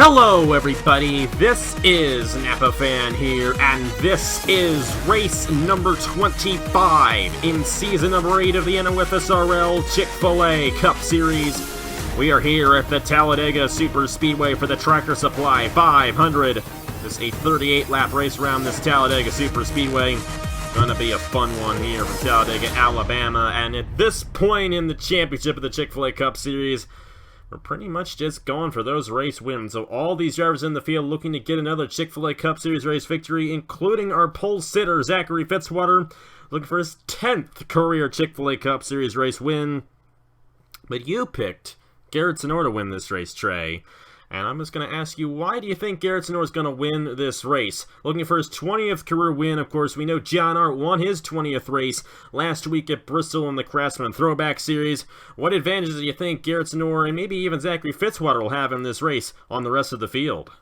Hello everybody, this is Napa Fan here, and this is race number 25 in season number 8 of the NOFSRL Chick-fil-A Cup Series. We are here at the Talladega Superspeedway for the Tractor Supply 500. This is a 38-lap race around this Talladega Superspeedway. Gonna be a fun one here from Talladega, Alabama, and at this point in the championship of the Chick-fil-A Cup Series, we're pretty much just going for those race wins. So all these drivers in the field looking to get another Chick-fil-A Cup Series race victory, including our pole sitter, Zachary Fitzwater, looking for his 10th career Chick-fil-A Cup Series race win. But you picked Garrett Sonor to win this race, Trey. And I'm just going to ask you, why do you think Garrett Sonor is going to win this race? Looking for his 20th career win, of course. We know John Art won his 20th race last week at Bristol in the Craftsman Throwback Series. What advantages do you think Garrett Sonor and maybe even Zachary Fitzwater will have in this race on the rest of the field?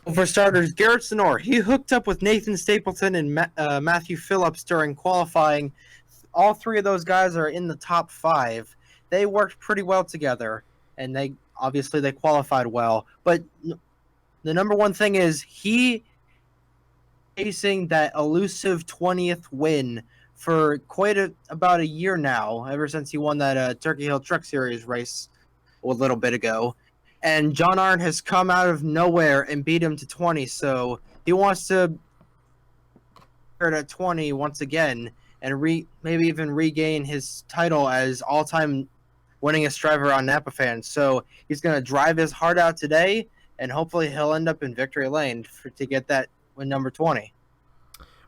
Well, for starters, Garrett Sonor, he hooked up with Nathan Stapleton and Matthew Phillips during qualifying. All three of those guys are in the top 5. They worked pretty well together, and they qualified well, but the number one thing is he chasing that elusive 20th win for about a year now, ever since he won that Turkey Hill Truck Series race a little bit ago. And John Arndt has come out of nowhere and beat him to 20, so he wants to start at 20 once again and maybe even regain his title as all-time winningest driver on Napa Fans. So he's going to drive his heart out today, and hopefully he'll end up in victory lane to get that win number 20.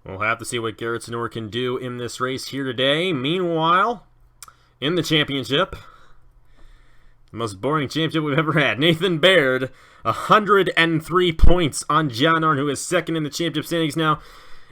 We'll have to see what Garrett Sonor can do in this race here today. Meanwhile, in the championship, the most boring championship we've ever had, Nathan Baird, 103 points on John Arndt, who is second in the championship standings. Now,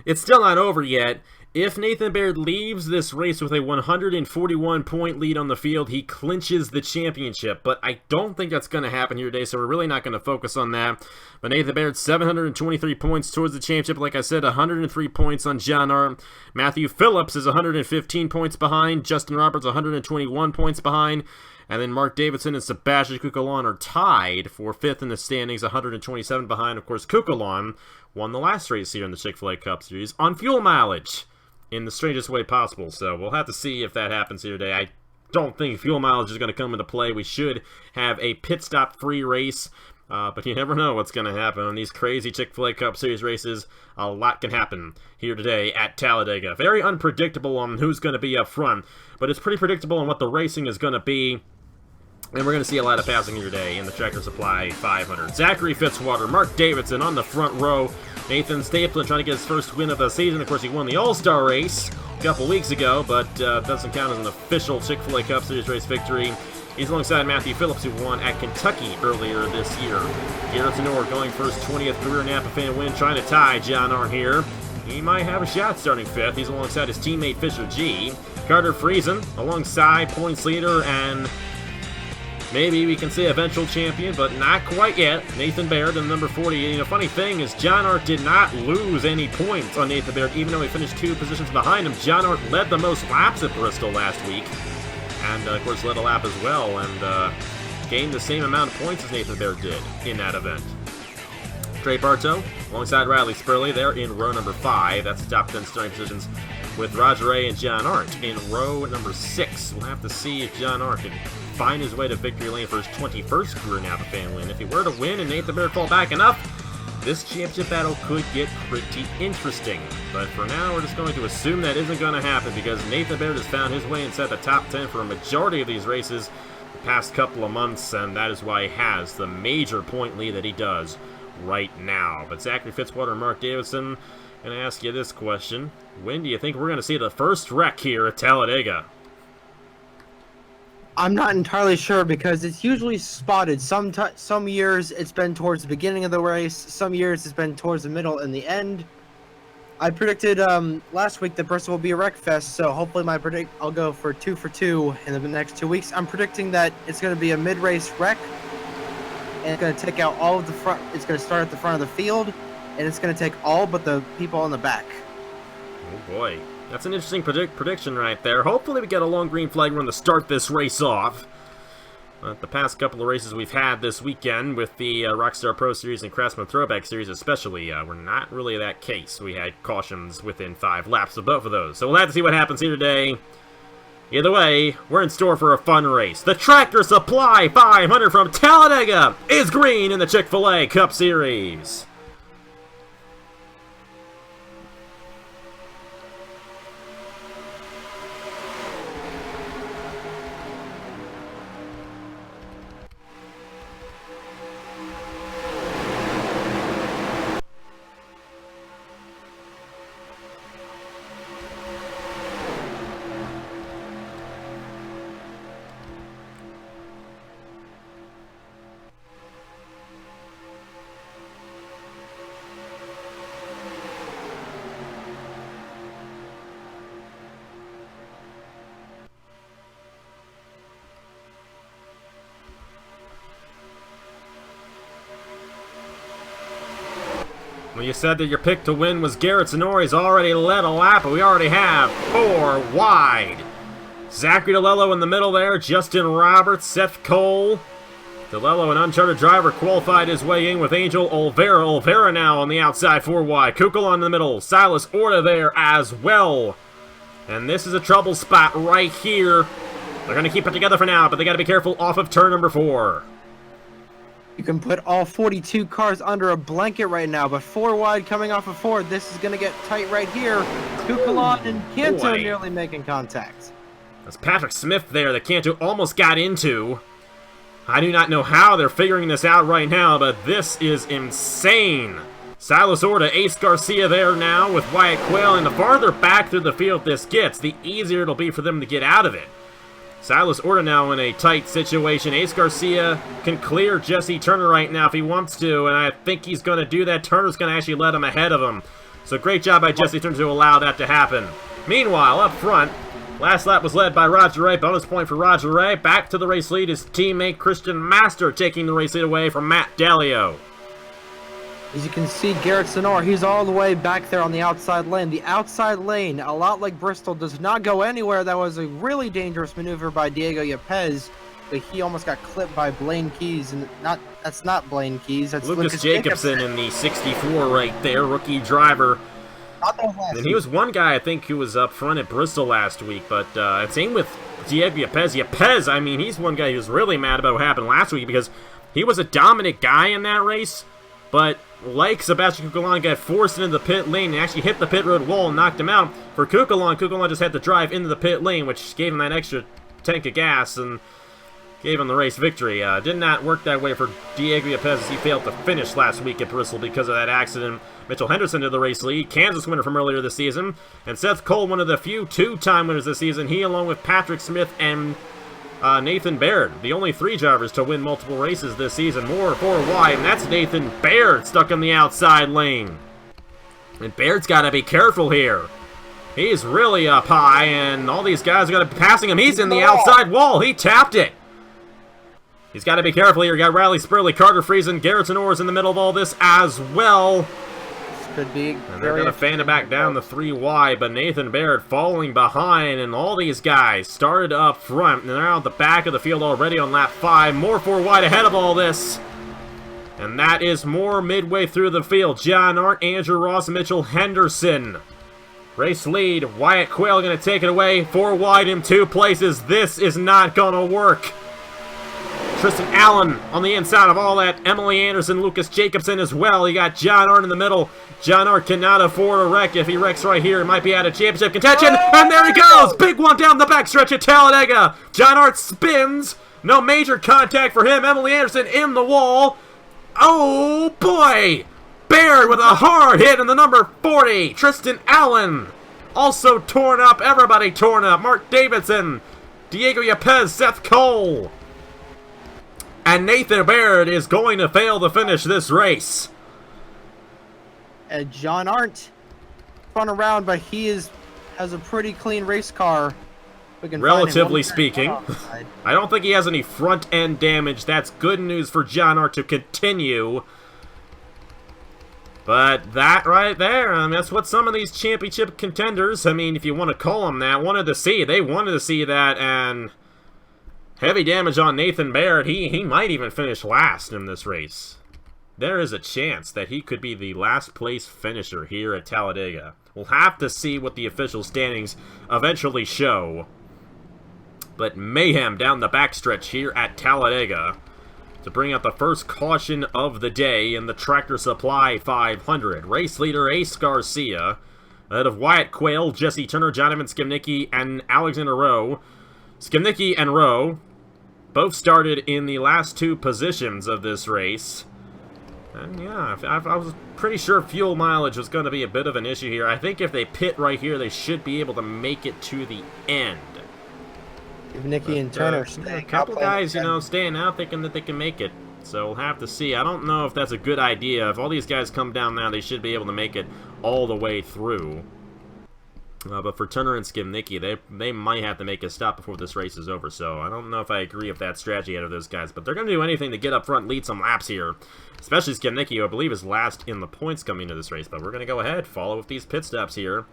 it's still not over yet. If Nathan Baird leaves this race with a 141-point lead on the field, he clinches the championship. But I don't think that's going to happen here today, so we're really not going to focus on that. But Nathan Baird, 723 points towards the championship. Like I said, 103 points on John Arndt. Matthew Phillips is 115 points behind. Justin Roberts, 121 points behind. And then Mark Davidson and Sebastian Kukulon are tied for 5th in the standings, 127 behind. Of course, Kukulon won the last race here in the Chick-fil-A Cup Series on fuel mileage in the strangest way possible. So we'll have to see if that happens here today. I don't think fuel mileage is going to come into play. We should have a pit stop free race, but you never know what's going to happen on these crazy Chick-fil-A Cup Series races. A lot can happen here today at Talladega. Very unpredictable on who's going to be up front, but it's pretty predictable on what the racing is going to be. And we're going to see a lot of passing here today in the Tractor Supply 500. Zachary Fitzwater, Mark Davidson on the front row. Nathan Stapleton trying to get his first win of the season. Of course, he won the All-Star race a couple weeks ago, but doesn't count as an official Chick-fil-A Cup Series race victory. He's alongside Matthew Phillips, who won at Kentucky earlier this year. Garrett Sonor going for his 20th career Napa Fan win, trying to tie John Arndt here. He might have a shot starting 5th. He's alongside his teammate Fisher G. Carter Friesen alongside points leader, and maybe we can say eventual champion, but not quite yet. Nathan Baird in number 40. The funny thing is John Arndt did not lose any points on Nathan Baird, even though he finished 2 positions behind him. John Arndt led the most laps at Bristol last week, and of course led a lap as well, and gained the same amount of points as Nathan Baird did in that event. Trey Bartow alongside Riley Spurley. They're in row number 5. That's the top 10 starting positions, with Roger Ray and John Arndt in row number 6. We'll have to see if John Arndt can find his way to victory lane for his 21st career Napa Fan win. If he were to win and Nathan Baird fall back enough, this championship battle could get pretty interesting. But for now, we're just going to assume that isn't going to happen, because Nathan Baird has found his way inside the top 10 for a majority of these races the past couple of months, and that is why he has the major point lead that he does right now. But Zachary Fitzwater and Mark Davidson, I'm going to ask you this question. When do you think we're going to see the first wreck here at Talladega? I'm not entirely sure, because it's usually spotted. Some years it's been towards the beginning of the race. Some years it's been towards the middle and the end. I predicted last week that Bristol will be a wreck fest, so hopefully I'll go for 2 for 2 in the next 2 weeks. I'm predicting that it's going to be a mid-race wreck, and it's going to take out all of the front. It's going to start at the front of the field, and it's going to take all but the people in the back. Oh boy. That's an interesting prediction right there. Hopefully we get a long green flag run to start this race off. The past couple of races we've had this weekend with the Rockstar Pro Series and Craftsman Throwback Series especially, were not really that case. We had cautions within 5 laps of both of those. So we'll have to see what happens here today. Either way, we're in store for a fun race. The Tractor Supply 500 from Talladega is green in the Chick-fil-A Cup Series. Well, you said that your pick to win was Garrett Sonora. He's already led a lap, but we already have 4 wide. Zachary DeLello in the middle there. Justin Roberts, Seth Cole. DeLello, an uncharted driver, qualified his way in with Angel Olvera. Olvera now on the outside, 4 wide. Kukulon in the middle. Silas Orta there as well. And this is a trouble spot right here. They're going to keep it together for now, but they got to be careful off of turn number 4. You can put all 42 cars under a blanket right now, but 4 wide coming off of 4. This is going to get tight right here. Kukulon and Canto nearly making contact. That's Patrick Smith there that Canto almost got into. I do not know how they're figuring this out right now, but this is insane. Silas Orta, Ace Garcia there now with Wyatt Quayle, and the farther back through the field this gets, the easier it'll be for them to get out of it. Silas Orta now in a tight situation. Ace Garcia can clear Jesse Turner right now if he wants to, and I think he's going to do that. Turner's going to actually let him ahead of him. So great job by Jesse Turner to allow that to happen. Meanwhile, up front, last lap was led by Roger Ray. Bonus point for Roger Ray. Back to the race lead is teammate Christian Master taking the race lead away from Matt Dalio. As you can see, Garrett Sonora, he's all the way back there on the outside lane. The outside lane, a lot like Bristol, does not go anywhere. That was a really dangerous maneuver by Diego Yepez, but he almost got clipped by Blaine Keys, and that's not Blaine Keys, that's Lucas Jacobson in the 64 right there, rookie driver. And he was one guy, I think, who was up front at Bristol last week, but same with Diego Yepez. Yepez, I mean, he's one guy who was really mad about what happened last week because he was a dominant guy in that race, but like Sebastian Kukulon got forced into the pit lane and actually hit the pit road wall and knocked him out. For Kukulon just had to drive into the pit lane, which gave him that extra tank of gas and gave him the race victory. Did not work that way for Diego Yepez as he failed to finish last week at Bristol because of that accident. Mitchell Henderson to the race lead, Kansas winner from earlier this season, and Seth Cole, one of the few 2-time winners this season. He, along with Patrick Smith and Nathan Baird, the only 3 drivers to win multiple races this season. More 4 wide, and that's Nathan Baird stuck in the outside lane. And Baird's got to be careful here. He's really up high, and all these guys are going to be passing him. He's in the outside wall. He tapped it. He's got to be careful here. You got Riley Spurley, Carter Friesen, Garrett Sonora in the middle of all this as well. Could be. And they're going to fan it back down the 3 wide, but Nathan Baird falling behind, and all these guys started up front, and they're out the back of the field already on lap 5. More 4 wide ahead of all this. And that is more midway through the field. John Art, Andrew Ross, Mitchell Henderson. Race lead, Wyatt Quayle going to take it away. 4 wide in 2 places. This is not going to work. Tristan Allen on the inside of all that. Emily Anderson, Lucas Jacobson as well. You got John Art in the middle. John Art cannot afford a wreck. If he wrecks right here, it might be out of championship contention. And there he goes! Big one down the backstretch at Talladega. John Art spins. No major contact for him. Emily Anderson in the wall. Oh, boy! Baird with a hard hit in the number 40. Tristan Allen also torn up. Everybody torn up. Mark Davidson, Diego Yepez, Seth Cole. And Nathan Baird is going to fail to finish this race. John Arndt spun around, but he has a pretty clean race car. Relatively speaking. I don't think he has any front end damage. That's good news for John Arndt to continue. But that right there, I mean, that's what some of these championship contenders, I mean, if you want to call them that, wanted to see. They wanted to see that, and Heavy damage on Nathan Baird. He might even finish last in this race. There is a chance that he could be the last place finisher here at Talladega. We'll have to see what the official standings eventually show. But mayhem down the backstretch here at Talladega to bring out the first caution of the day in the Tractor Supply 500. Race leader Ace Garcia, ahead of Wyatt Quayle, Jesse Turner, Jonathan Skimnicki, and Alexander Rowe. Skimnicki and Rowe both started in the last two positions of this race. And yeah, I was pretty sure fuel mileage was going to be a bit of an issue here. I think if they pit right here, they should be able to make it to the end. Nicky and Turner staying. A couple guys, staying out thinking that they can make it. So we'll have to see. I don't know if that's a good idea. If all these guys come down now, they should be able to make it all the way through. But for Turner and Skimnicki, they might have to make a stop before this race is over. So I don't know if I agree with that strategy out of those guys. But they're going to do anything to get up front, lead some laps here. Especially Skimnicki, who I believe is last in the points coming into this race. But we're going to go ahead, follow with these pit stops here.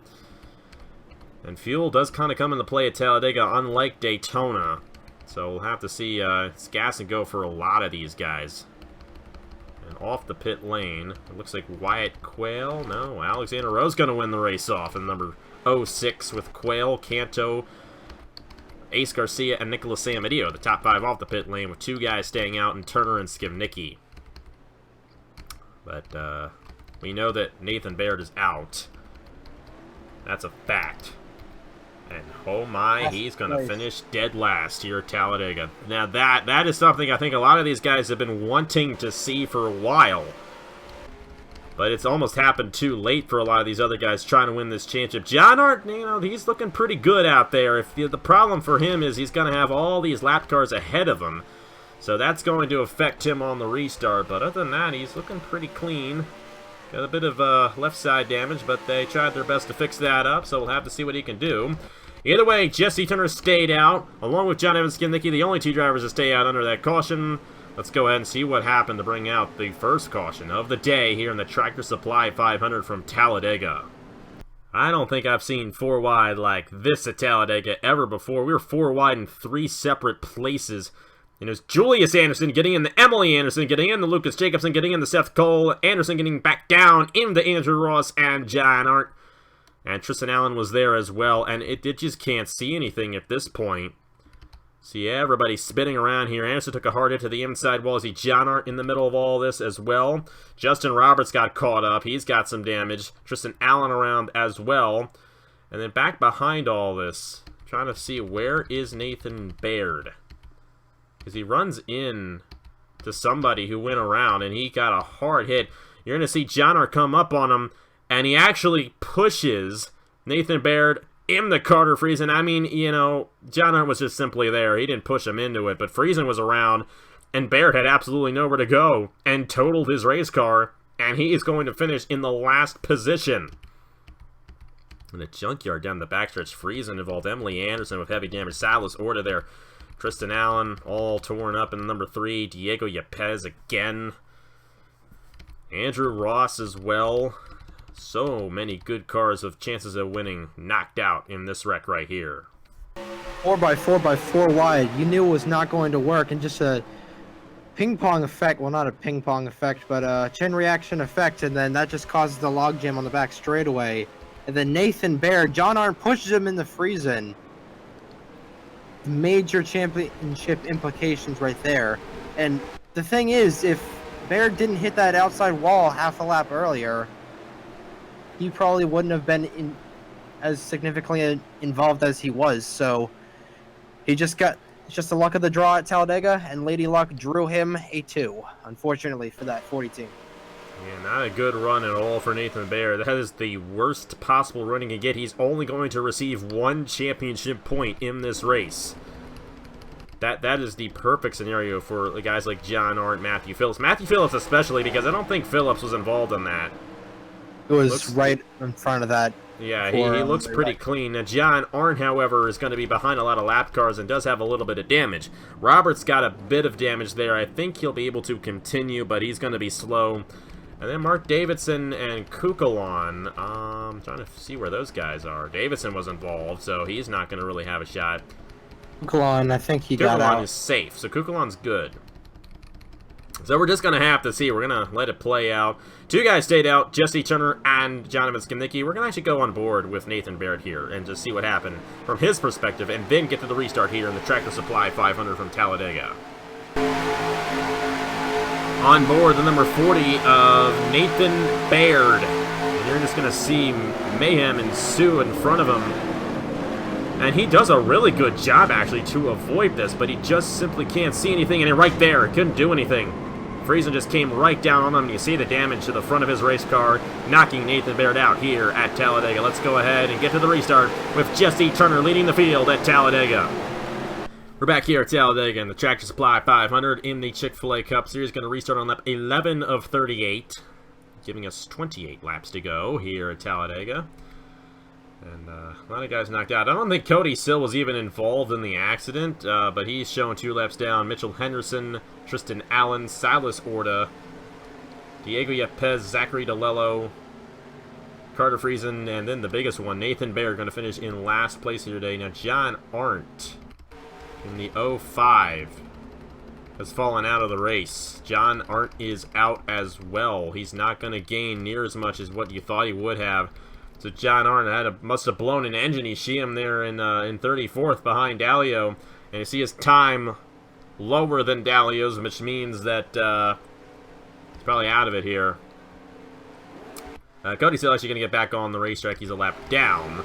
And fuel does kind of come into play at Talladega, unlike Daytona. So we'll have to see. It's gas and go for a lot of these guys. And off the pit lane, it looks like Wyatt Quayle. No, Alexander Rowe's going to win the race off in number 06 with Quayle, Canto, Ace Garcia, and Nicholas Samadillo. The top five off the pit lane with two guys staying out, and Turner and Skimnicki. But we know that Nathan Baird is out. That's a fact. And oh my, he's going to finish dead last here at Talladega. Now that is something I think a lot of these guys have been wanting to see for a while. But it's almost happened too late for a lot of these other guys trying to win this championship. John Hart, he's looking pretty good out there. If the problem for him is he's going to have all these lap cars ahead of him. So that's going to affect him on the restart. But other than that, he's looking pretty clean. Got a bit of left side damage, but they tried their best to fix that up, so we'll have to see what he can do. Either way, Jesse Turner stayed out, along with John Evans Skimnicki, the only two drivers to stay out under that caution. Let's go ahead and see what happened to bring out the first caution of the day here in the Tractor Supply 500 from Talladega. I don't think I've seen 4 wide like this at Talladega ever before. We were 4 wide in 3 separate places. And it was Julius Anderson getting in the Emily Anderson, getting in the Lucas Jacobson, getting in the Seth Cole, Anderson getting back down into Andrew Ross and John Hart. And Tristan Allen was there as well, and it just can't see anything at this point. See everybody spinning around here. Anderson took a hard hit to the inside wall. See John Hart in the middle of all this as well. Justin Roberts got caught up. He's got some damage. Tristan Allen around as well. And then back behind all this, trying to see where is Nathan Baird. Because he runs in to somebody who went around, and he got a hard hit. You're going to see John Hart come up on him, and he actually pushes Nathan Baird in the Carter Friesen. I mean, John Hart was just simply there. He didn't push him into it, but Friesen was around, and Baird had absolutely nowhere to go and totaled his race car, and he is going to finish in the last position. In the junkyard down the backstretch, Friesen involved Emily Anderson with heavy damage. Silas Orta there. Tristan Allen all torn up in number 3. Diego Yepes again. Andrew Ross as well. So many good cars with chances of winning knocked out in this wreck right here. 4x4 wide. You knew it was not going to work, and just a ping pong effect. Well, not a ping pong effect, but a chain reaction effect, and then that just causes the logjam on the back straightaway. And then Nathan Baird, John Hart pushes him in the Friesen. Major championship implications right there. And the thing is, if Baird didn't hit that outside wall half a lap earlier, he probably wouldn't have been as significantly involved as he was. So it's just the luck of the draw at Talladega, and Lady Luck drew him a 2, unfortunately, for that 40 team. Yeah, not a good run at all for Nathan Baird. That is the worst possible run he can get. He's only going to receive 1 championship point in this race. That is the perfect scenario for the guys like John Hart, Matthew Phillips. Matthew Phillips especially, because I don't think Phillips was involved in that. It was right in front of that. Yeah, he looks pretty clean. Now, John Hart, however, is going to be behind a lot of lap cars and does have a little bit of damage. Roberts got a bit of damage there. I think he'll be able to continue, but he's going to be slow. And then Mark Davidson and Kukulon. I'm trying to see where those guys are. Davidson was involved, so he's not going to really have a shot. Kukulon, I think he got Kukulon out. is safe, so Kukulon's good. So we're just going to have to see. We're going to let it play out. Two guys stayed out, Jesse Turner and Jonathan Skimnicki. We're going to actually go on board with Nathan Baird here and just see what happened from his perspective and then get to the restart here in the Tractor Supply 500 from Talladega. On board, the number 40 of Nathan Baird. And you're just going to see mayhem ensue in front of him. And he does a really good job, actually, to avoid this, but he just simply can't see anything, and then right there, couldn't do anything. Friesen just came right down on him. You see the damage to the front of his race car, knocking Nathan Baird out here at Talladega. Let's go ahead and get to the restart with Jesse Turner leading the field at Talladega. We're back here at Talladega in the Tractor Supply 500 in the Chick-fil-A Cup Series. Going to restart on lap 11 of 38, giving us 28 laps to go here at Talladega. And a lot of guys knocked out. I don't think Cody Sill was even involved in the accident, but he's shown 2 laps down. Mitchell Henderson, Tristan Allen, Silas Orta, Diego Yepes, Zachary DeLello, Carter Friesen, and then the biggest one, Nathan Baird, going to finish in last place here today. Now, John Arndt in the 05 has fallen out of the race. John Arndt is out as well. He's not going to gain near as much as what you thought he would have. So John Arndt must have blown an engine. You see him there in 34th behind Dalio. And you see his time lower than Dalio's, which means that he's probably out of it here. Cody's still actually going to get back on the racetrack. He's a lap down.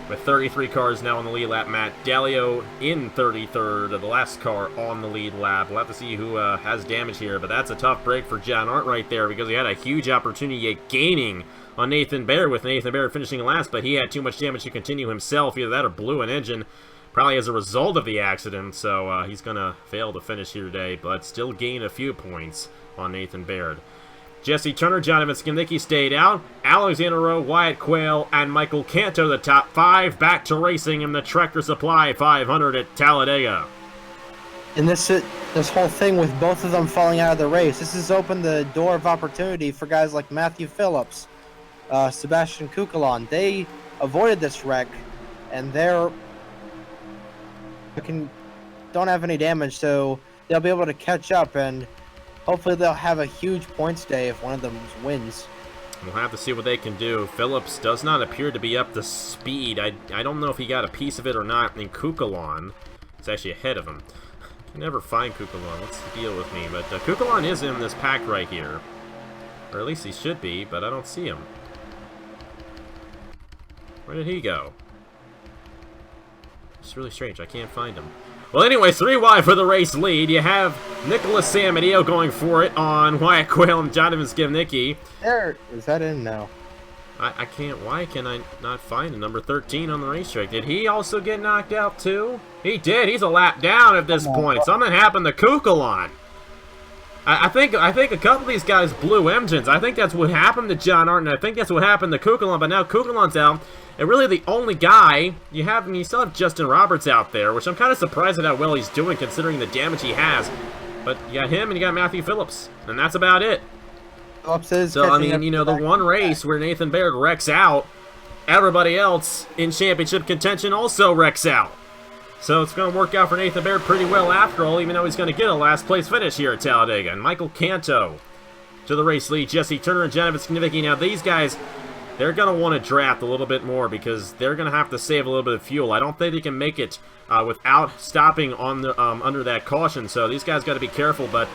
With 33 cars now on the lead lap, Matt Dalio in 33rd, the last car on the lead lap. We'll have to see who has damage here, but that's a tough break for John Arndt right there because he had a huge opportunity at gaining on Nathan Baird, with Nathan Baird finishing last, but he had too much damage to continue himself. Either that or blew an engine, probably as a result of the accident, so he's going to fail to finish here today, but still gain a few points on Nathan Baird. Jesse Turner, Jonathan Skimnicki stayed out. Alexander Rowe, Wyatt Quayle, and Michael Canto, the top 5, back to racing in the Tractor Supply 500 at Talladega. And this whole thing with both of them falling out of the race, this has opened the door of opportunity for guys like Matthew Phillips, Sebastian Kukulon. They avoided this wreck, and don't have any damage, so they'll be able to catch up, and hopefully they'll have a huge points day if one of them wins. We'll have to see what they can do. Phillips does not appear to be up to speed. I don't know if he got a piece of it or not, and Kukulon is actually ahead of him. I can never find Kukulon. What's the deal with me? But Kukulon is in this pack right here. Or at least he should be, but I don't see him. Where did he go? It's really strange. I can't find him. Well, anyways, 3 wide for the race lead. You have Nicholas Samadeo going for it on Wyatt Quayle and Jonathan Skimnicki. Is that in? No. I can't. Why can I not find a number 13 on the racetrack? Did he also get knocked out too? He did. He's a lap down at this point. Something happened to Kukulon. I think a couple of these guys blew engines. I think that's what happened to John Arndt, and I think that's what happened to Kukulon, but now Kukulon's out. And really the only guy you have, you still have Justin Roberts out there, which I'm kind of surprised at how well he's doing considering the damage he has. But you got him and you got Matthew Phillips, and that's about it. Phillips is so, I mean, you know, the one race where Nathan Baird wrecks out, everybody else in championship contention also wrecks out. So it's going to work out for Nathan Baird pretty well after all, even though he's going to get a last place finish here at Talladega. And Michael Canto to the race lead, Jesse Turner and Jonathan Skimnicki. Now these guys, they're going to want to draft a little bit more because they're going to have to save a little bit of fuel. I don't think they can make it without stopping on the under that caution. So these guys got to be careful, but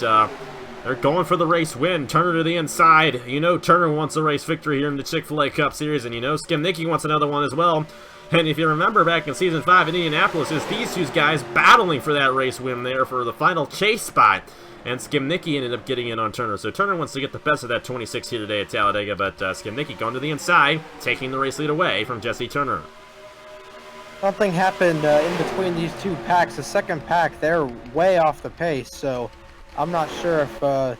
they're going for the race win. Turner to the inside. You know Turner wants a race victory here in the Chick-fil-A Cup Series, and you know Skimnicki wants another one as well. And if you remember back in Season 5 in Indianapolis, it's these two guys battling for that race win there for the final chase spot. And Skimnicki ended up getting in on Turner. So Turner wants to get the best of that 26 here today at Talladega, but Skimnicki going to the inside, taking the race lead away from Jesse Turner. Something happened in between these two packs. The second pack, they're way off the pace, so I'm not sure if I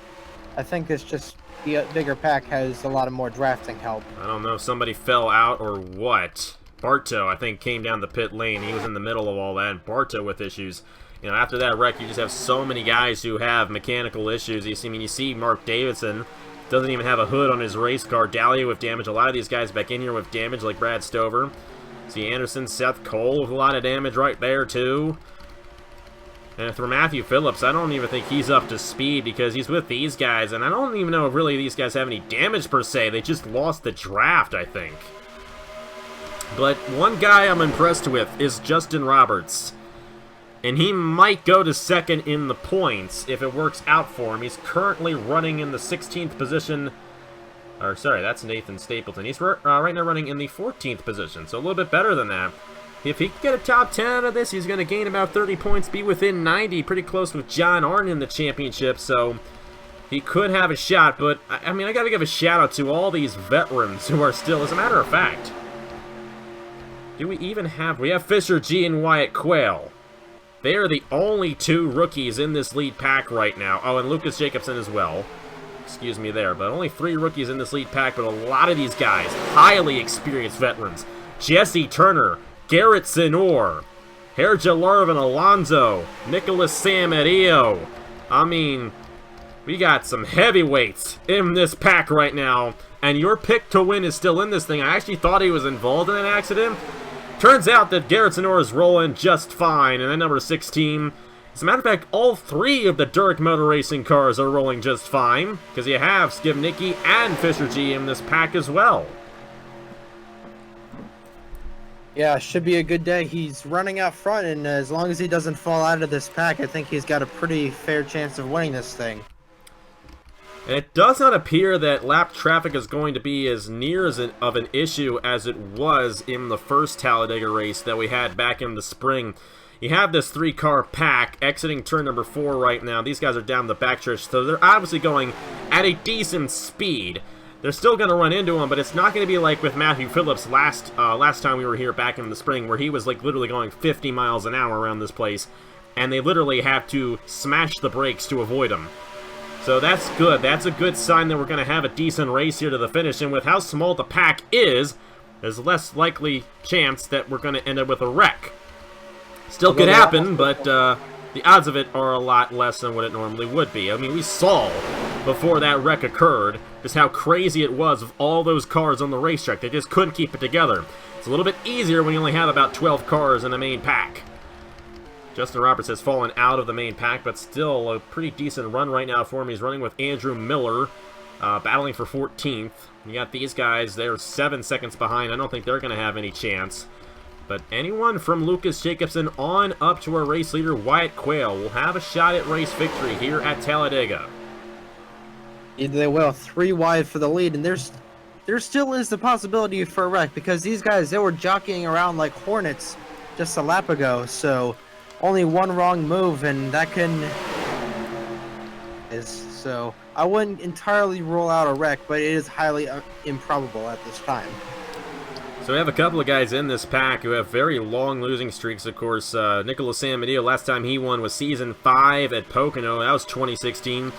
think it's just the bigger pack has a lot of more drafting help. I don't know if somebody fell out or what. Bartow, I think, came down the pit lane. He was in the middle of all that. Bartow with issues. You know, after that wreck, you just have so many guys who have mechanical issues. You see Mark Davidson doesn't even have a hood on his race car. Dahlia with damage. A lot of these guys back in here with damage, like Brad Stover. See Anderson, Seth Cole with a lot of damage right there, too. And for Matthew Phillips, I don't even think he's up to speed because he's with these guys, and I don't even know if really these guys have any damage per se. They just lost the draft, I think. But one guy I'm impressed with is Justin Roberts. And he might go to second in the points if it works out for him. He's currently running in the 16th position. Or, sorry, that's Nathan Stapleton. He's right now running in the 14th position, so a little bit better than that. If he can get a top 10 out of this, he's going to gain about 30 points, be within 90, pretty close with John Arnn in the championship, so he could have a shot. But, I mean, I got to give a shout-out to all these veterans who are still, as a matter of fact, do we even have... We have Fisher G and Wyatt Quayle. They are the only two rookies in this lead pack right now. Oh, and Lucas Jacobson as well. Excuse me there, but only 3 rookies in this lead pack, but a lot of these guys, highly experienced veterans. Jesse Turner, Garrett Sinor, Herja Larvin Alonso, Nicholas Samario. I mean, we got some heavyweights in this pack right now, and your pick to win is still in this thing. I actually thought he was involved in an accident. Turns out that Garrett Sinor is rolling just fine, and then number 16... As a matter of fact, all 3 of the Dirk Motor Racing cars are rolling just fine, because you have Skibnicki and Fisher G in this pack as well. Yeah, should be a good day. He's running out front, and as long as he doesn't fall out of this pack, I think he's got a pretty fair chance of winning this thing. And it does not appear that lap traffic is going to be as near of an issue as it was in the first Talladega race that we had back in the spring. You have this 3-car pack exiting turn number 4 right now. These guys are down the backstretch, so they're obviously going at a decent speed. They're still going to run into him, but it's not going to be like with Matthew Phillips last time we were here back in the spring, where he was like literally going 50 miles an hour around this place, and they literally have to smash the brakes to avoid him. So that's good. That's a good sign that we're going to have a decent race here to the finish, and with how small the pack is, there's less likely chance that we're going to end up with a wreck. Still could happen, but the odds of it are a lot less than what it normally would be. I mean, we saw before that wreck occurred just how crazy it was with all those cars on the racetrack. They just couldn't keep it together. It's a little bit easier when you only have about 12 cars in the main pack. Justin Roberts has fallen out of the main pack, but still a pretty decent run right now for him. He's running with Andrew Miller, battling for 14th. You got these guys, they're 7 seconds behind. I don't think they're going to have any chance. But anyone from Lucas Jacobson on up to our race leader, Wyatt Quayle, will have a shot at race victory here at Talladega. Either they will. 3 wide for the lead, and there still is the possibility for a wreck, because these guys, they were jockeying around like hornets just a lap ago, so only one wrong move, and that can... So I wouldn't entirely rule out a wreck, but it is highly improbable at this time. So we have a couple of guys in this pack who have very long losing streaks, of course. Nicholas Samadio, last time he won was Season 5 at Pocono. That was 2016.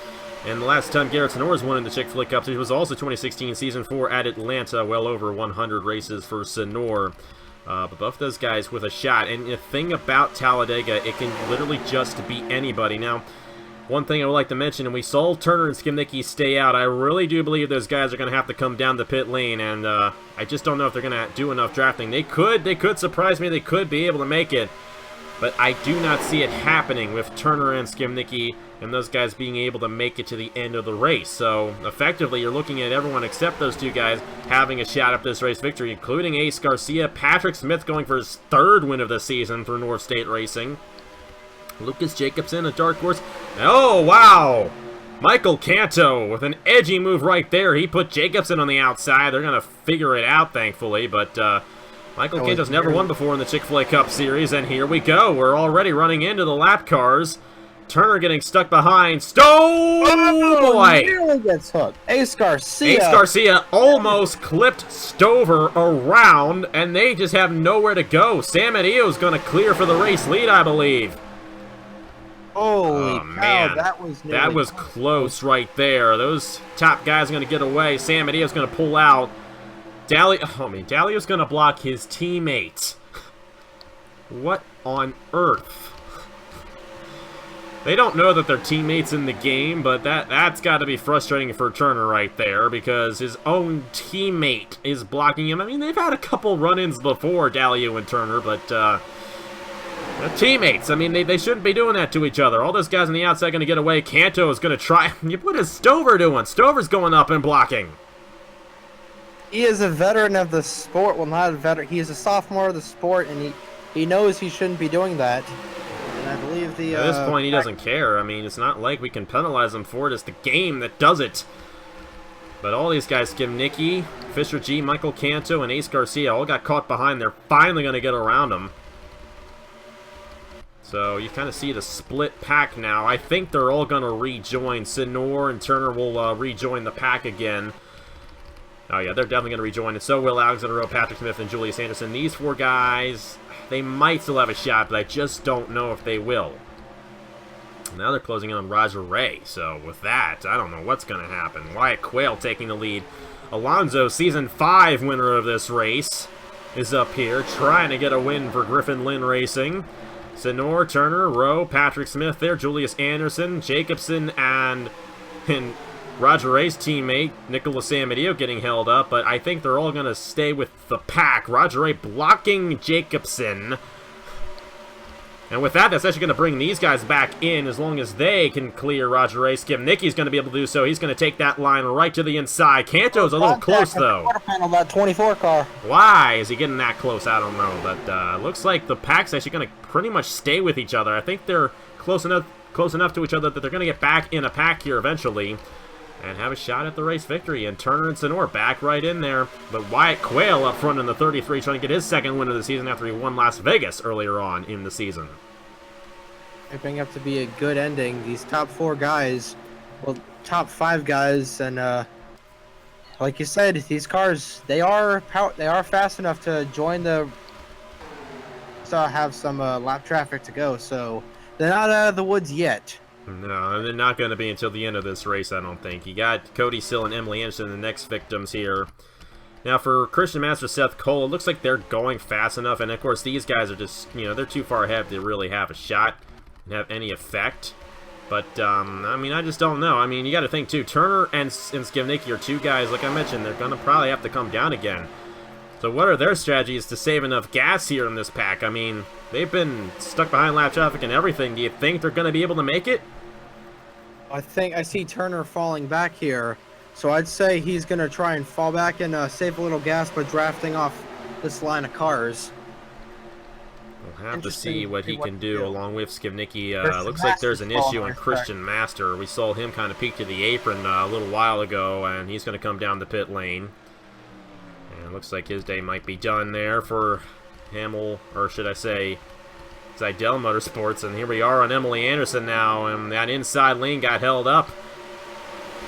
And the last time Garrett Sinor won in the Chick-fil-A Cup Series was also 2016, Season 4 at Atlanta. Well over 100 races for Sinor. But both those guys with a shot. And the thing about Talladega, it can literally just beat anybody. Now, one thing I would like to mention, and we saw Turner and Skibnicki stay out. I really do believe those guys are going to have to come down the pit lane, and I just don't know if they're going to do enough drafting. They could surprise me. They could be able to make it, but I do not see it happening with Turner and Skibnicki and those guys being able to make it to the end of the race. So effectively, you're looking at everyone except those 2 guys having a shot at this race victory, including Ace Garcia, Patrick Smith going for his 3rd win of the season for North State Racing. Lucas Jacobson, a dark horse. Oh, wow! Michael Canto with an edgy move right there. He put Jacobson on the outside. They're going to figure it out, thankfully. But Michael Canto's never won before in the Chick-fil-A Cup Series. And here we go. We're already running into the lap cars. Turner getting stuck behind. Stone! Oh, boy! Nearly gets hooked. Ace Garcia. Ace Garcia almost clipped Stover around, and they just have nowhere to go. Sam Adio's going to clear for the race lead, I believe. Holy cow, man. that was close right there. Those top guys are going to get away. Sam Adio's going to pull out. Dallio's going to block his teammate. What on earth? They don't know that they're teammates in the game, but that's got to be frustrating for Turner right there, because his own teammate is blocking him. I mean, they've had a couple run-ins before, Dallio and Turner, but They're teammates. I mean, they shouldn't be doing that to each other. All those guys on the outside going to get away. Kanto is going to try. What is Stover doing? Stover's going up and blocking. He is a veteran of the sport. Well, not a veteran. He is a sophomore of the sport, and he knows he shouldn't be doing that. And I believe at this point, he doesn't care. I mean, it's not like we can penalize him for it. It's the game that does it. But all these guys, Skimnicki, Fisher G, Michael Kanto, and Ace Garcia all got caught behind. They're finally going to get around him. So you kind of see the split pack now. I think they're all going to rejoin. Senor and Turner will rejoin the pack again. Oh yeah, they're definitely going to rejoin. And so will Alexander Rowe, Patrick Smith, and Julius Anderson. These four guys, they might still have a shot, but I just don't know if they will. Now they're closing in on Roger Ray. So with that, I don't know what's going to happen. Wyatt Quayle taking the lead. Alonso, Season 5 winner of this race, is up here trying to get a win for Griffin Lynn Racing. Senor, Turner, Rowe, Patrick Smith there, Julius Anderson, Jacobson, and Roger Ray's teammate, Nicholas Amadio, getting held up, but I think they're all going to stay with the pack. Roger Ray blocking Jacobson. And with that, that's actually going to bring these guys back in as long as they can clear Roger Ray. Skimnicki's going to be able to do so. He's going to take that line right to the inside. Kanto's a little close, though. Quarter panel, that 24 car. Why is he getting that close? I don't know. But looks like the pack's actually going to pretty much stay with each other. I think they're close enough to each other that they're going to get back in a pack here eventually and have a shot at the race victory. And Turner and Senor back right in there. But Wyatt Quayle up front in the 33 trying to get his second win of the season after he won Las Vegas earlier on in the season. Shaping up to be a good ending. These top four guys, well, top five guys, and like you said, these cars, they are fast enough to join the, so have some lap traffic to go, so they're not out of the woods yet. No, they're not going to be until the end of this race, I don't think. You got Cody Sill and Emily Anderson, the next victims here. Now, for Christian Master, Seth Cole, it looks like they're going fast enough, and of course, these guys are just, they're too far ahead to really have a shot and have any effect. But, I mean, I just don't know. I mean, you got to think, too, Turner and Skimnicki are two guys, like I mentioned, they're going to probably have to come down again. So what are their strategies to save enough gas here in this pack? I mean, they've been stuck behind lap traffic and everything. Do you think they're going to be able to make it? I think I see Turner falling back here, so I'd say he's going to try and fall back and save a little gas by drafting off this line of cars. We'll have to see what he can do along with Skimnicki. Looks like there's an issue on Christian Master. We saw him kind of peek to the apron a little while ago, and he's going to come down the pit lane. And it looks like his day might be done there for Hamill, or should I say, Zidell Motorsports. And here we are on Emily Anderson now, and that inside lane got held up.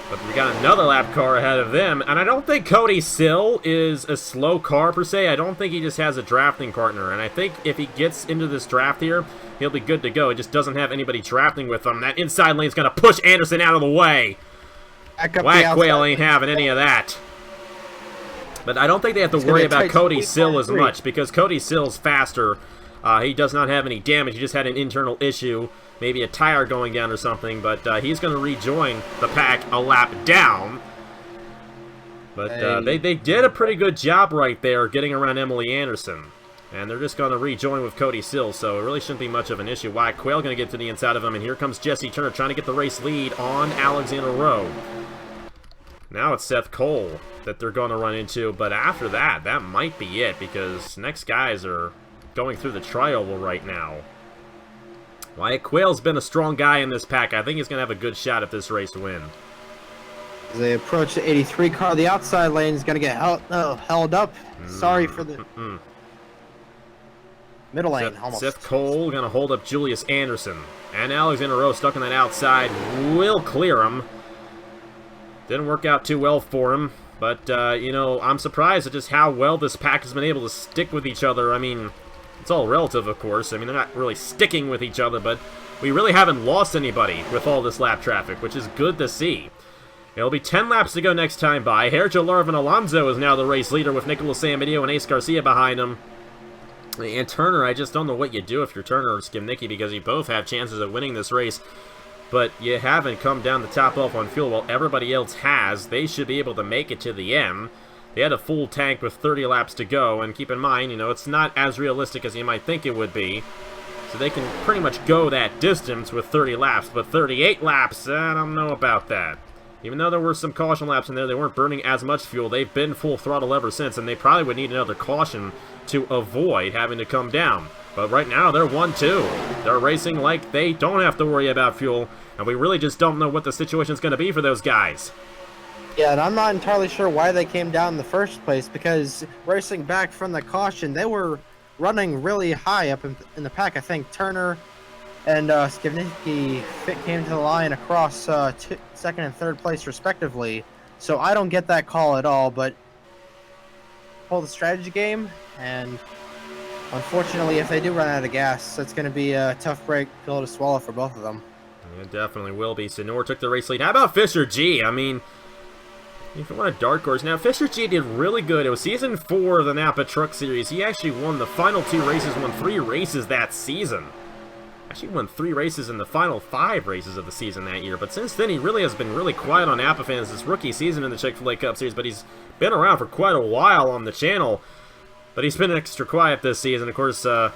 But we got another lap car ahead of them, and I don't think Cody Sill is a slow car per se. I don't think he just has a drafting partner, and I think if he gets into this draft here, he'll be good to go. He just doesn't have anybody drafting with him. That inside lane's going to push Anderson out of the way. Wyatt Quayle ain't having any of that. But I don't think they have to worry about Cody Sill as much, because Cody Sill's faster. He does not have any damage. He just had an internal issue, maybe a tire going down or something, but he's going to rejoin the pack a lap down. But they did a pretty good job right there getting around Emily Anderson. And they're just going to rejoin with Cody Sill, so it really shouldn't be much of an issue. Wyatt Quayle going to get to the inside of him, and here comes Jesse Turner trying to get the race lead on Alexander Rowe. Now it's Seth Cole that they're going to run into, but after that, that might be it, because next guys are going through the tri-oval right now. Wyatt Quayle's been a strong guy in this pack. I think he's going to have a good shot at this race win. As they approach the 83 car, the outside lane is going to get held up. Sorry for the middle lane. Seth Cole going to hold up Julius Anderson. And Alexander Rowe stuck on that outside. Will clear him. Didn't work out too well for him. But, I'm surprised at just how well this pack has been able to stick with each other. I mean, it's all relative, of course. I mean, they're not really sticking with each other, but we really haven't lost anybody with all this lap traffic, which is good to see. It'll be 10 laps to go next time by. Sergio Larvin Alonso is now the race leader with Nicholas Amadio and Ace Garcia behind him. And Turner, I just don't know what you do if you're Turner or Skimnicki, because you both have chances of winning this race. But you haven't come down the top off on fuel while everybody else has. They should be able to make it to the end. They had a full tank with 30 laps to go, and keep in mind, it's not as realistic as you might think it would be. So they can pretty much go that distance with 30 laps, but 38 laps, I don't know about that. Even though there were some caution laps in there, they weren't burning as much fuel. They've been full throttle ever since, and they probably would need another caution to avoid having to come down. But right now, they're 1-2. They're racing like they don't have to worry about fuel, and we really just don't know what the situation is going to be for those guys. Yeah, and I'm not entirely sure why they came down in the first place, because racing back from the caution, they were running really high up in the pack. I think Turner and Skivnicki came to the line across second and third place respectively. So I don't get that call at all, but pull the strategy game, and unfortunately if they do run out of gas, that's going to be a tough pill to swallow for both of them. It definitely will be. Senor took the race lead. How about Fisher G? I mean, if you want a dark horse. Now, Fisher G did really good. It was Season 4 of the Napa Truck Series. He actually won the final 2 races, won 3 races that season. Actually won 3 races in the final 5 races of the season that year. But since then, he really has been really quiet on Napa fans this rookie season in the Chick-fil-A Cup Series. But he's been around for quite a while on the channel. But he's been extra quiet this season. Of course, the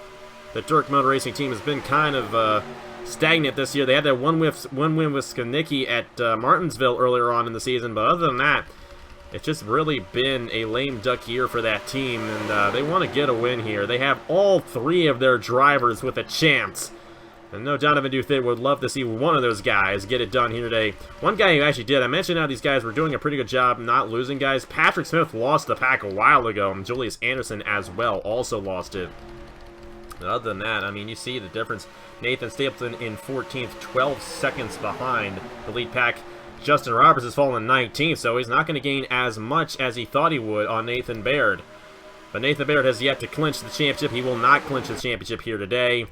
Dirk Motor Racing team has been kind of stagnant this year. They had that one win with Skivnicki at Martinsville earlier on in the season. But other than that, it's just really been a lame duck year for that team. And they want to get a win here. They have all 3 of their drivers with a chance. And no, Donovan Duthitt would love to see one of those guys get it done here today. One guy who actually did, I mentioned how these guys were doing a pretty good job not losing guys. Patrick Smith lost the pack a while ago, and Julius Anderson as well also lost it. But other than that, I mean, you see the difference. Nathan Stapleton in 14th, 12 seconds behind the lead pack. Justin Roberts has fallen 19th, so he's not going to gain as much as he thought he would on Nathan Baird. But Nathan Baird has yet to clinch the championship. He will not clinch the championship here today.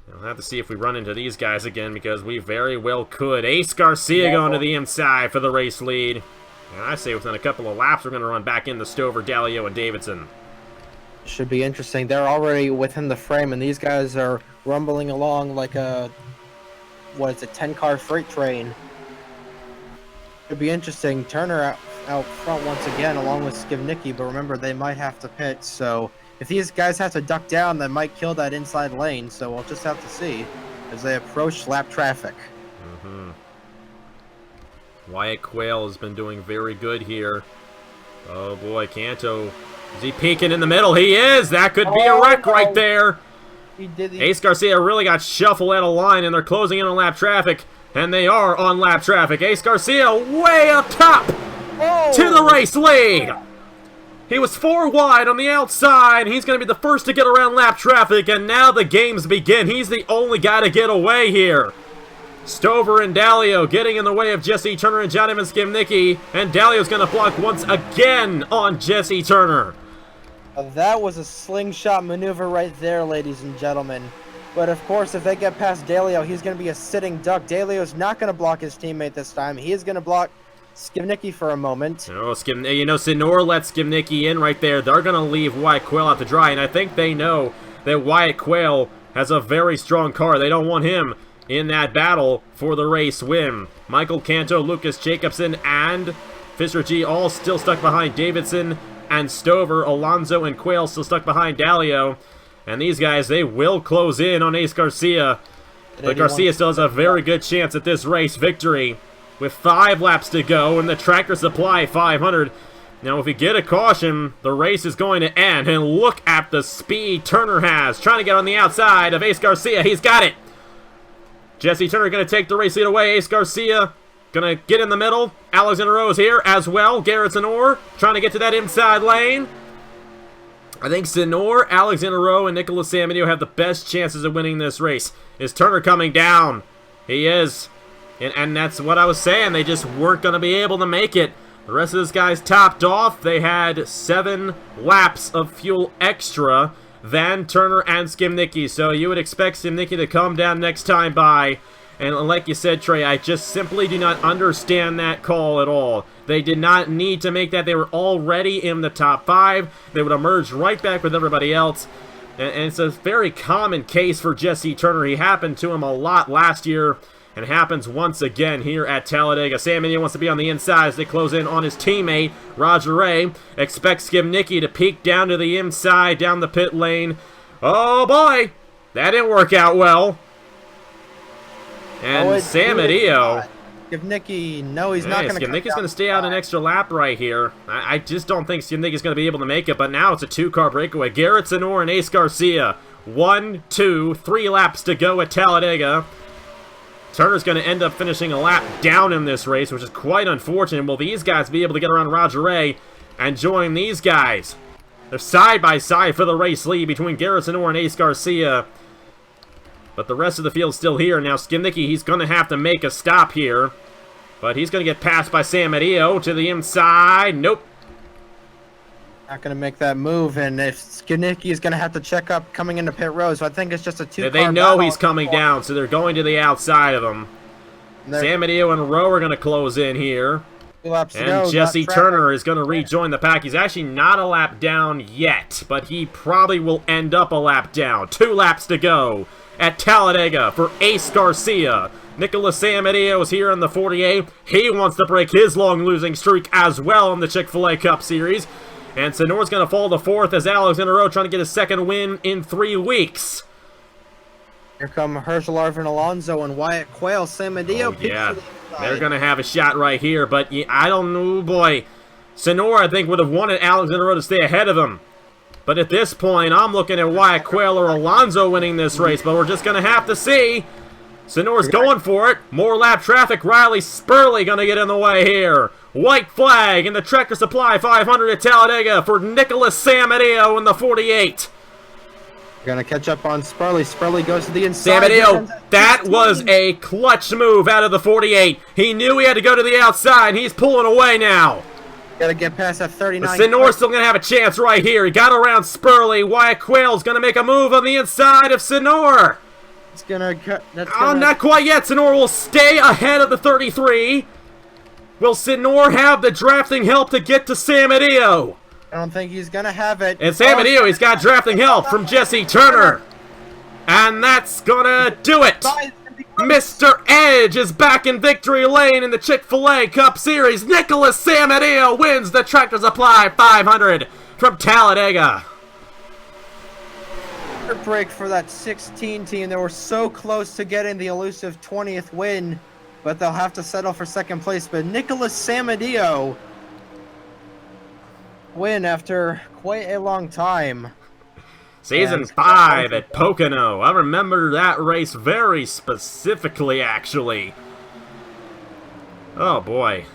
We'll have to see if we run into these guys again, because we very well could. Ace Garcia going to the inside for the race lead. And I say within a couple of laps, we're going to run back into Stover, Dalio, and Davidson. Should be interesting. They're already within the frame, and these guys are rumbling along like a, 10-car freight train. Should be interesting. Turner out front once again, along with Skivnicki, but remember, they might have to pit, so if these guys have to duck down, that might kill that inside lane, so we'll just have to see as they approach lap traffic. Wyatt Quayle has been doing very good here. Oh boy, Canto. Is he peeking in the middle? He is! That could be a wreck right there! He did Ace Garcia really got shuffled out of line, and they're closing in on lap traffic. And they are on lap traffic. Ace Garcia way up top to the race lead! He was 4 wide on the outside. He's going to be the first to get around lap traffic, and now the games begin. He's the only guy to get away here. Stover and Dalio getting in the way of Jesse Turner and Jonathan Skivnicki, and Dalio's going to block once again on Jesse Turner. That was a slingshot maneuver right there, ladies and gentlemen. But of course, if they get past Dalio, he's going to be a sitting duck. Dalio's not going to block his teammate this time. He is going to block Skivnicki for a moment. Oh, Senor let Skivnicki in right there. They're going to leave Wyatt Quayle out to dry, and I think they know that Wyatt Quayle has a very strong car. They don't want him in that battle for the race win. Michael Canto, Lucas Jacobson, and Fisher G all still stuck behind Davidson and Stover. Alonso and Quayle still stuck behind Dalio. And these guys, they will close in on Ace Garcia. But Garcia still has a very good chance at this race victory, with 5 laps to go, and the Tractor Supply 500. Now, if we get a caution, the race is going to end. And look at the speed Turner has, trying to get on the outside of Ace Garcia. He's got it. Jesse Turner going to take the race lead away. Ace Garcia going to get in the middle. Alexander Rose here as well. Garrett Senor trying to get to that inside lane. I think Senor, Alexander Rowe, and Nicholas Samudio have the best chances of winning this race. Is Turner coming down? He is. And that's what I was saying. They just weren't going to be able to make it. The rest of those guys topped off. They had 7 laps of fuel extra than Turner and Skivnicki. So you would expect Skivnicki to come down next time by. And like you said, Trey, I just simply do not understand that call at all. They did not need to make that. They were already in the top 5. They would emerge right back with everybody else. And it's a very common case for Jesse Turner. He happened to him a lot last year, and happens once again here at Talladega. Sam Indian wants to be on the inside as they close in on his teammate, Roger Ray. Expects Skivnicki to peek down to the inside, down the pit lane. Oh boy! That didn't work out well. And Oh, Samadillo. Skibnicki, no, he's not going to come Skibnicki's going to stay out an extra lap right here. I just don't think Skibnicki's going to be able to make it, but now it's a 2-car breakaway. Garrett Senor and Ace Garcia. 1, 2, 3 laps to go at Talladega. Turner's going to end up finishing a lap down in this race, which is quite unfortunate. Will these guys be able to get around Roger Ray and join these guys? They're side by side for the race lead between Garrett Senor and Ace Garcia. But the rest of the field's still here. Now Skibnicki, he's going to have to make a stop here. But he's going to get passed by Samadillo to the inside. Nope. Not going to make that move. And if Skibnicki is going to have to check up coming into pit road, so I think it's just a 2-car They know he's coming down, so they're going to the outside of him. Samadillo and Rowe are going to close in here. 2 laps to and go, Jesse Turner is going to rejoin the pack. He's actually not a lap down yet, but he probably will end up a lap down. 2 laps to go at Talladega for Ace Garcia. Nicholas Samadillo is here in the 48. He wants to break his long losing streak as well in the Chick-fil-A Cup Series. And Sonor's going to fall to 4th as Alexander Rowe trying to get his 2nd win in 3 weeks. Here come Herschel Arvin Alonso and Wyatt Quayle. Samadillo. Oh, yeah, they're going to have a shot right here, but I don't know, boy. Sonor, I think, would have wanted Alexander Rowe to stay ahead of him. But at this point, I'm looking at Wyatt Quayle or Alonso winning this race, but we're just going to have to see. Sonor's going for it. More lap traffic. Riley Spurley going to get in the way here. White flag in the Tractor Supply 500 at Talladega for Nicholas Samadillo in the 48. Going to catch up on Spurley. Spurley goes to the inside. Samadillo, that was a clutch move out of the 48. He knew he had to go to the outside. He's pulling away now. Got to get past that 39. Sonor's still going to have a chance right here. He got around Spurley. Wyatt Quayle's going to make a move on the inside of Sonor. It's going to cut. Not quite yet. Sonor will stay ahead of the 33. Will Sonor have the drafting help to get to Samadillo? I don't think he's going to have it. And Samadillo, he's got drafting help from Jesse Turner. And that's going to do it. Mr. Edge is back in victory lane in the Chick-fil-A Cup Series. Nicholas Samadillo wins the Tractor Supply 500 from Talladega. Break for that 16 team. They were so close to getting the elusive 20th win, but they'll have to settle for 2nd place. But Nicholas Samadillo win after quite a long time. Season 5 at Pocono. I remember that race very specifically, actually. Oh boy.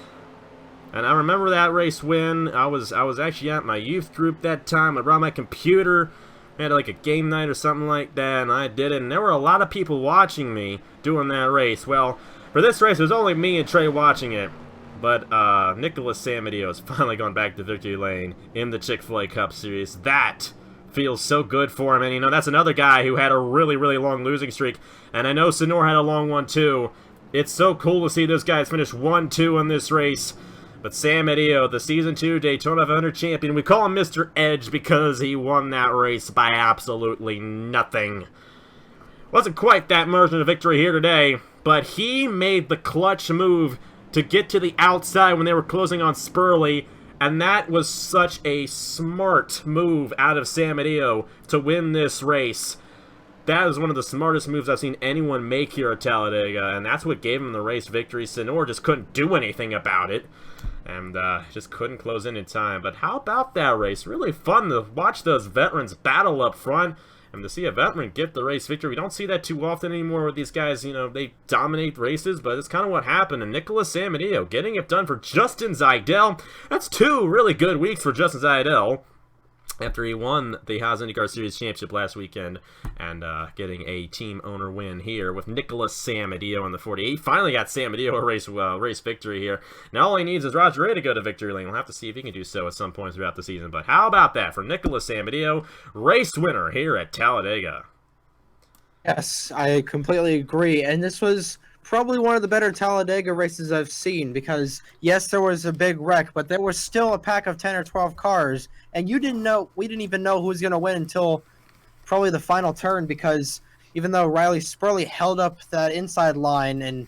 And I remember that race win. I was actually at my youth group that time. I brought my computer. I had like a game night or something like that, and I did it. And there were a lot of people watching me doing that race. Well, for this race, it was only me and Trey watching it. But Nicholas Samadillo has finally gone back to victory lane in the Chick-fil-A Cup Series. That feels so good for him. And, you know, that's another guy who had a really, really long losing streak. And I know Sonor had a long one, too. It's so cool to see those guys finish 1-2 in this race. But Samadillo, the Season 2 Daytona 500 champion, we call him Mr. Edge because he won that race by absolutely nothing. Wasn't quite that margin of victory here today, but he made the clutch move to get to the outside when they were closing on Spurley, and that was such a smart move out of Samadillo to win this race. That is one of the smartest moves I've seen anyone make here at Talladega, and that's what gave him the race victory. Sonor just couldn't do anything about it, and just couldn't close in time. But how about that race? Really fun to watch those veterans battle up front, and to see a veteran get the race victory. We don't see that too often anymore with these guys. You know, they dominate races, but it's kind of what happened. And Nicholas Samadillo getting it done for Justin Zeidel. That's 2 really good weeks for Justin Zeidel, after he won the Haas IndyCar Series Championship last weekend, and getting a team owner win here with Nicholas Samadillo in the 48. He finally got Samadillo a race victory here. Now all he needs is Roger Ray to go to victory lane. We'll have to see if he can do so at some point throughout the season. But how about that for Nicholas Samadillo, race winner here at Talladega? Yes, I completely agree. And this was probably one of the better Talladega races I've seen because, yes, there was a big wreck, but there was still a pack of 10 or 12 cars, and we didn't even know who was going to win until probably the final turn because even though Riley Spurley held up that inside line and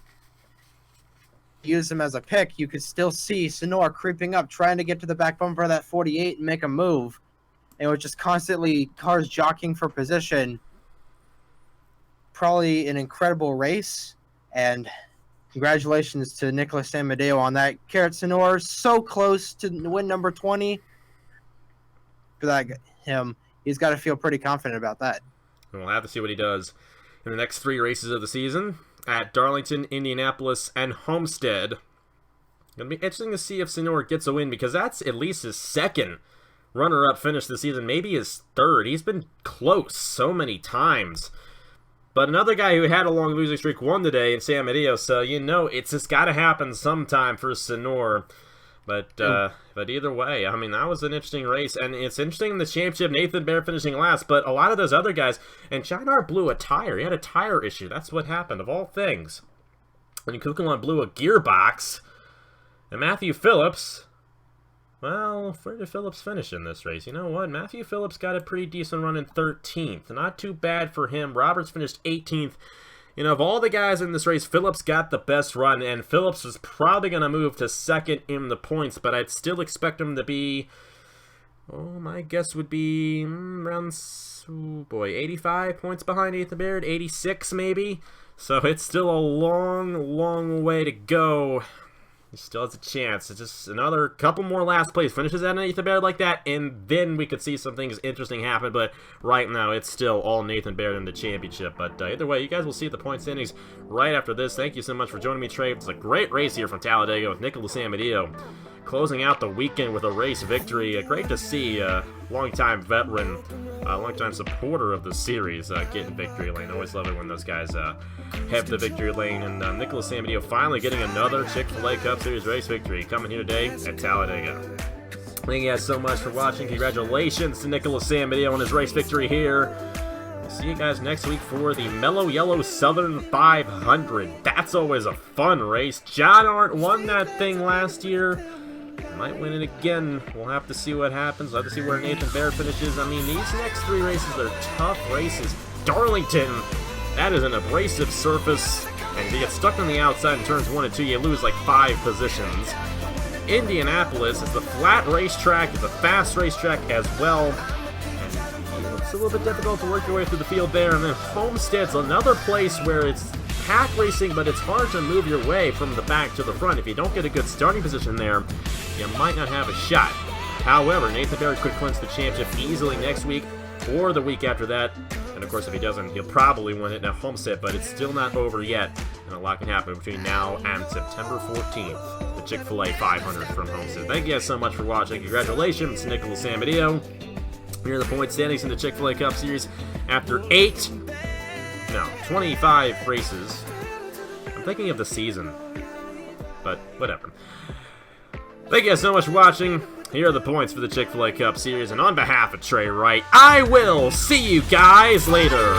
used him as a pick, you could still see Sonor creeping up, trying to get to the back bumper of that 48 and make a move. And it was just constantly cars jockeying for position. probably an incredible race, and congratulations to Nicholas Amadeo on that. Garrett Sonor, so close to win number 20. For that, he's got to feel pretty confident about that. We'll have to see what he does in the next 3 races of the season at Darlington, Indianapolis, and Homestead. It'll be interesting to see if Sonor gets a win, because that's at least his second runner-up finish this season, maybe his third. He's been close so many times. But another guy who had a long losing streak won today in Sam Amadeo, so it's just got to happen sometime for Sonor. But either way, I mean, that was an interesting race, and it's interesting in the championship, Nathan Baird finishing last, but a lot of those other guys, and China blew a tire. He had a tire issue. That's what happened, of all things. And Kukulon blew a gearbox. And Matthew Phillips, well, where did Phillips finish in this race? You know what? Matthew Phillips got a pretty decent run in 13th. Not too bad for him. Roberts finished 18th. Of all the guys in this race, Phillips got the best run, and Phillips is probably going to move to second in the points, but I'd still expect him to be, my guess would be around, 85 points behind Nathan Baird, 86 maybe. So it's still a long, long way to go. He still has a chance. It's just another couple more last place finishes at Nathan Baird like that, and then we could see some things interesting happen. But right now, it's still all Nathan Baird in the championship. But either way, you guys will see the point standings right after this. Thank you so much for joining me, Trey. It's a great race here from Talladega with Nicholas Amadeo closing out the weekend with a race victory. Great to see a longtime veteran, longtime supporter of the series getting victory lane. Always love it when those guys have the victory lane. And Nicholas Amadeo finally getting another Chick-fil-A Cup Series race victory coming here today at Talladega. Thank you guys so much for watching. Congratulations to Nicholas Amadeo on his race victory here. We'll see you guys next week for the Mellow Yellow Southern 500. That's always a fun race. John Arndt won that thing last year. Might win it again. We'll have to see what happens. We'll have to see where Nathan Baird finishes. I mean, these next 3 races are tough races. Darlington, that is an abrasive surface, and if you get stuck on the outside in turns 1 and 2, you lose like 5 positions. Indianapolis is the flat racetrack, it's a fast racetrack as well. And it's a little bit difficult to work your way through the field there. And then Homestead's another place where it's pack racing, but it's hard to move your way from the back to the front. If you don't get a good starting position there, you might not have a shot. However, Nathan Baird could clinch the championship easily next week or the week after that. And of course, if he doesn't, he'll probably win it in a Homestead, but it's still not over yet. And a lot can happen between now and September 14th. The Chick-fil-A 500 from Homestead. Thank you guys so much for watching. Congratulations to Nicholas Amadeo. Here are the point standings in the Chick-fil-A Cup Series after 25 races. I'm thinking of the season, but whatever. Thank you guys so much for watching. Here are the points for the Chick-fil-A Cup Series, and on behalf of Trey Wright, I will see you guys later.